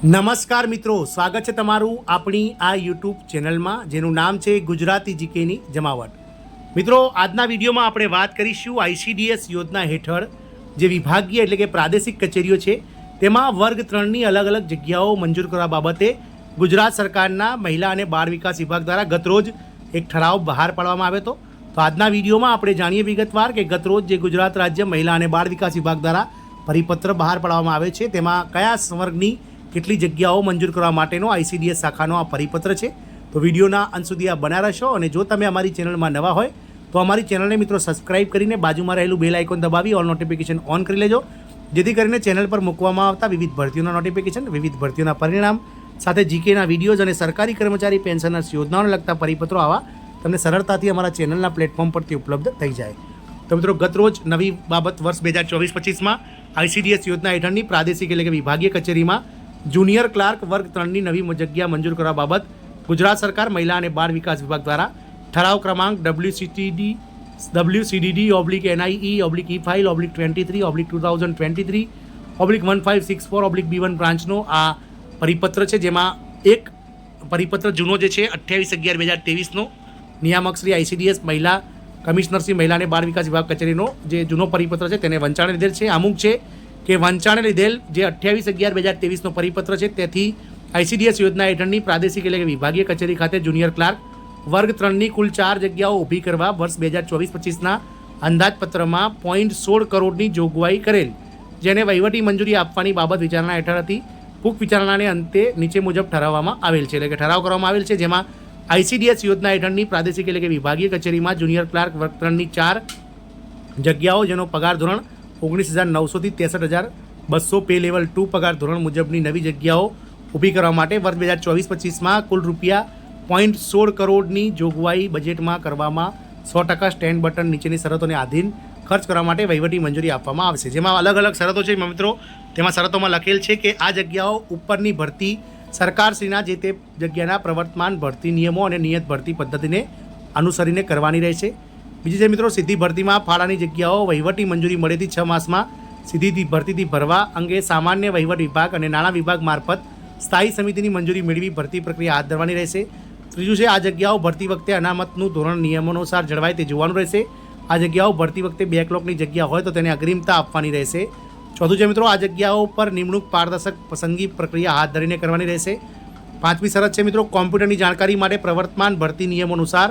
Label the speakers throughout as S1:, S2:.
S1: નમસ્કાર મિત્રો, સ્વાગત છે તમારું આપણી આ યુટ્યુબ ચેનલમાં જેનું નામ છે ગુજરાતી જીકેની જમાવટ. મિત્રો, આજના વિડીયોમાં આપણે વાત કરીશું ICDS યોજના હેઠળ જે વિભાગીય એટલે કે પ્રાદેશિક કચેરીઓ છે તેમાં વર્ગ 3ની અલગ અલગ જગ્યાઓ મંજૂર કરવા બાબતે ગુજરાત સરકારના મહિલા અને બાળ વિકાસ વિભાગ દ્વારા ગતરોજ એક ઠરાવ બહાર પાડવામાં આવ્યો હતો. તો આજના વિડીયોમાં આપણે જાણીએ વિગતવાર કે ગતરોજ જે ગુજરાત રાજ્ય મહિલા અને બાળ વિકાસ વિભાગ દ્વારા પરિપત્ર બહાર પાડવામાં આવે છે તેમાં કયા સંવર્ગની કેટલી જગ્યાઓ મંજૂર કરવા માટેનો ICDS શાખાનો આ પરિપત્ર છે. તો વિડીયોના અંત સુધી આ બના રહેશો અને જો તમે અમારી ચેનલમાં નવા હોય તો અમારી ચેનલને મિત્રો સબસ્ક્રાઇબ કરીને બાજુમાં રહેલું બેલ આઇકોન દબાવી ઓલ નોટિફિકેશન ઓન કરી લેજો, જેથી કરીને ચેનલ પર મૂકવામાં આવતા વિવિધ ભરતીઓના નોટિફિકેશન, વિવિધ ભરતીઓના પરિણામ સાથે જીકેના વિડીયોઝ અને સરકારી કર્મચારી પેન્શનર્સ યોજનાઓને લગતા પરિપત્રો આવા તમને સરળતાથી અમારા ચેનલના પ્લેટફોર્મ પરથી ઉપલબ્ધ થઈ જાય. તો મિત્રો, ગતરોજ નવી બાબત વર્ષ 2024-25માં ICDS યોજના હેઠળની પ્રાદેશિક એટલે કે વિભાગીય કચેરીમાં જુનિયર ક્લાર્ક વર્ગ 3ની નવી જગ્યા મંજૂર કરવા બાબત ગુજરાત સરકાર મહિલા અને બાળ વિકાસ વિભાગ દ્વારા ઠરાવ ક્રમાંક WCTD/NIE/23/2023/1564/B1 બ્રાન્ચનો આ પરિપત્ર છે, જેમાં એક પરિપત્ર જૂનો જે છે 28/11/2023નો નિયામક શ્રી ICDS મહિલા કમિશનર શ્રી મહિલા અને બાળ વિકાસ વિભાગ કચેરીનો જે જૂનો પરિપત્ર છે તેને વંચાણે લીધેલ છે. અમુક છે કે વંચાણે લીધેલ જે 28/11/2023નો પરિપત્ર છે તેથી ICDS યોજના હેઠળની પ્રાદેશિક એટલે કે વિભાગીય કચેરી ખાતે જુનિયર ક્લાર્ક વર્ગ 3ની કુલ 4 જગ્યાઓ ઊભી કરવા વર્ષ 2024-25ના અંદાજપત્રમાં 0.16 કરોડની જોગવાઈ કરેલ, જેને વહીવટી મંજૂરી આપવાની બાબત વિચારણા હેઠળ હતી. ટૂંક વિચારણાને અંતે નીચે મુજબ ઠરાવવામાં આવેલ છે, એટલે કે ઠરાવ કરવામાં આવેલ છે, જેમાં ICDS યોજના હેઠળની પ્રાદેશિક એટલે કે વિભાગીય કચેરીમાં જુનિયર ક્લાર્ક વર્ગ 3ની 4 જગ્યાઓ જેનો પગાર ધોરણ 19,900 થી 63,200 પે લેવલ 2 પગાર ધોરણ મુજબની નવી જગ્યાઓ ઊભી કરવા માટે વર્ષ 2024-25માં કુલ રૂપિયા 0.16 કરોડની જોગવાઈ બજેટમાં કરવામાં 100% સ્ટેન્ડ બટન નીચેની શરતોને આધીન ખર્ચ કરવા માટે વહીવટી મંજૂરી આપવામાં આવશે. જેમાં અલગ અલગ શરતો છે મિત્રો, તેમાં શરતોમાં લખેલ છે કે આ જગ્યાઓ ઉપરની ભરતી સરકારશ્રીના જે તે જગ્યાના પ્રવર્તમાન ભરતી નિયમો અને નિયત ભરતી પદ્ધતિને અનુસરીને કરવાની રહેશે. બીજી છે મિત્રો, સીધી ભરતીમાં ફાળાની જગ્યાઓ વહીવટી મંજૂરી મળેથી 6 માસમાં સીધી ભરતીથી ભરવા અંગે સામાન્ય વહીવટ વિભાગ અને નાણાં વિભાગ મારફત સ્થાયી સમિતિની મંજૂરી મેળવી ભરતી પ્રક્રિયા હાથ ધરવાની રહેશે. ત્રીજું છે, આ જગ્યાઓ ભરતી વખતે અનામતનું ધોરણ નિયમો અનુસાર જળવાય તે જોવાનું રહેશે. આ જગ્યાઓ ભરતી વખતે બેકલોગની જગ્યા હોય તો તેને અગ્રિમતા આપવાની રહેશે. ચોથું છે મિત્રો, આ જગ્યાઓ પર નિમણૂક પારદર્શક પસંદગી પ્રક્રિયા હાથ ધરીને કરવાની રહેશે. પાંચમી શરત છે મિત્રો, કોમ્પ્યુટરની જાણકારી માટે પ્રવર્તમાન ભરતી નિયમો અનુસાર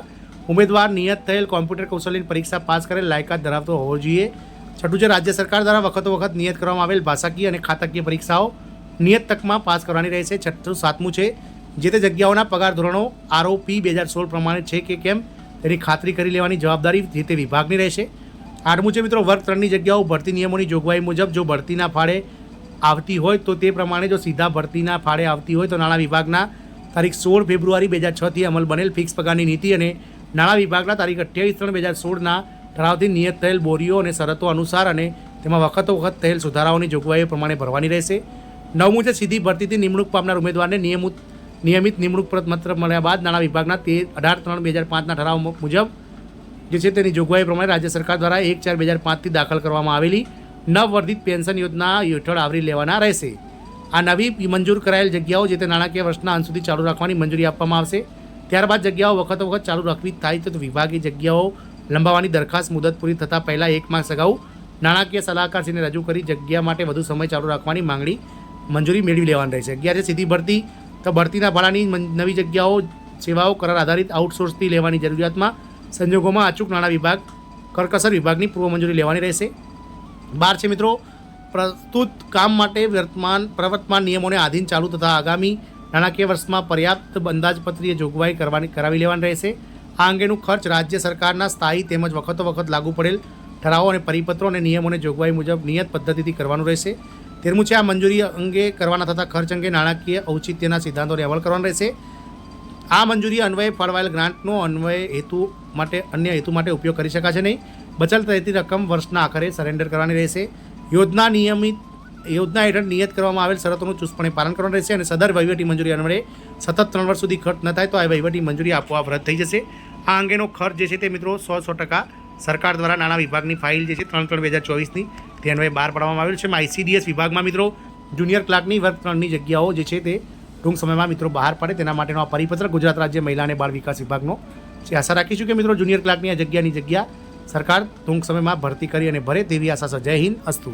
S1: ઉમેદવાર નિયત થયેલ કોમ્પ્યુટર કૌશલ્યની પરીક્ષા પાસ કરેલ લાયકાત ધરાવતો હોવો જોઈએ. છઠ્ઠું છે, રાજ્ય સરકાર દ્વારા વખત નિયત કરવામાં આવેલ ભાષાકીય અને ખાતાકીય પરીક્ષાઓ નિયત તકમાં પાસ કરવાની રહેશે. સાતમું છે, જે તે જગ્યાઓના પગાર ધોરણો ROP 2016 પ્રમાણે છે કે કેમ તેની ખાતરી કરી લેવાની જવાબદારી જે તે વિભાગની રહેશે. આઠમું છે મિત્રો, વર્ગ 3ની જગ્યાઓ ભરતી નિયમોની જોગવાઈ મુજબ જો ભરતીના ફાળે આવતી હોય તો તે પ્રમાણે, જો સીધા ભરતીના ફાળે આવતી હોય તો નાણાં વિભાગના તારીખ 16 ફેબ્રુઆરી 2006થી અમલ બનેલ ફિક્સ પગારની નીતિ અને નાણાં વિભાગના તારીખ 28/3/2016ના ઠરાવથી નિયત થયેલ બોરીઓ અને શરતો અનુસાર અને તેમાં વખત થયેલ સુધારાઓની જોગવાઈઓ પ્રમાણે ભરવાની રહેશે. નવમું છે, સીધી ભરતીથી નિમણૂક પામનાર ઉમેદવારને નિયમિત નિમણૂક પત્ર મળ્યા બાદ નાણાં વિભાગના 18/3/2005ના ઠરાવ મુજબ જે છે તેની જોગવાઈ પ્રમાણે રાજ્ય સરકાર દ્વારા 1/4/2005થી દાખલ કરવામાં આવેલી નવવર્ધિત પેન્શન યોજના હેઠળ આવરી લેવાના રહેશે. આ નવી મંજૂર કરાયેલ જગ્યાઓ જે તે નાણાકીય વર્ષના અંત સુધી ચાલુ રાખવાની મંજૂરી આપવામાં આવશે. ત્યારબાદ જગ્યાઓ વખત ચાલુ રાખવી થાય તો વિભાગે જગ્યાઓ લંબાવવાની દરખાસ્ત મુદત પૂરી થતાં પહેલાં 1 માસ અગાઉ નાણાકીય સલાહકારશ્રીને રજૂ કરી જગ્યા માટે વધુ સમય ચાલુ રાખવાની મંજૂરી મેળવી લેવાની રહેશે. 11 છે, સીધી ભરતી તો ભરતીના ભાડાની નવી જગ્યાઓ સેવાઓ કરાર આધારિત આઉટસોર્સથી લેવાની જરૂરિયાતમાં સંજોગોમાં અચૂક નાણાં વિભાગ કરકસર વિભાગની પૂર્વ મંજૂરી લેવાની રહેશે. 12 છે મિત્રો, પ્રસ્તુત કામ માટે પ્રવર્તમાન નિયમોને આધીન ચાલુ તથા આગામી નાણાકીય વર્ષમાં પર્યાપ્ત અંદાજપત્રીય જોગવાઈ કરાવી લેવાની રહેશે. આ અંગેનું ખર્ચ રાજ્ય સરકારના સ્થાયી તેમજ વખત લાગુ પડેલ ઠરાવો અને પરિપત્રો અને નિયમોને જોગવાઈ મુજબ નિયત પદ્ધતિથી કરવાનું રહેશે. 13મું છે, આ મંજૂરી અંગે કરવાના થતા ખર્ચ અંગે નાણાકીય ઔચિત્યના સિદ્ધાંતોને અમલ કરવાનો રહેશે. આ મંજૂરી અન્વયે ફાળવાયેલ ગ્રાન્ટનો અન્ય હેતુ માટે ઉપયોગ કરી શકાશે નહીં. બચત રહેતી રકમ વર્ષના આખરે સરેન્ડર કરવાની રહેશે. યોજના હેઠળ નિયત કરવામાં આવેલ શરતોનું ચુસ્તપણે પાલન કરવાનું રહેશે અને સદર વહીવટી મંજૂરી અન્વયે સતત 3 વર્ષ સુધી ખર્ચ ન થાય તો આ વહીવટી મંજૂરી આપોઆપ રદ થઈ જશે. આ અંગેનો ખર્ચ જે છે તે મિત્રો 100% સરકાર દ્વારા નાણાં વિભાગની ફાઇલ જે છે 3/3/2024ની તે અન્વયે બહાર પાડવામાં આવેલ છે. ICDS વિભાગમાં મિત્રો જુનિયર ક્લાર્કની વર્ગ 3ની જગ્યાઓ જે છે તે ટૂંક સમયમાં મિત્રો બહાર પડે તેના માટેનો આ પરિપત્ર ગુજરાત રાજ્ય મહિલા અને બાળ વિકાસ વિભાગનો છે. આશા રાખીશું કે મિત્રો જુનિયર ક્લાર્કની આ જગ્યા સરકાર ટૂંક સમયમાં ભરતી કરી અને ભરે તેવી આશા છે. જય હિન્દ, અસ્તુ.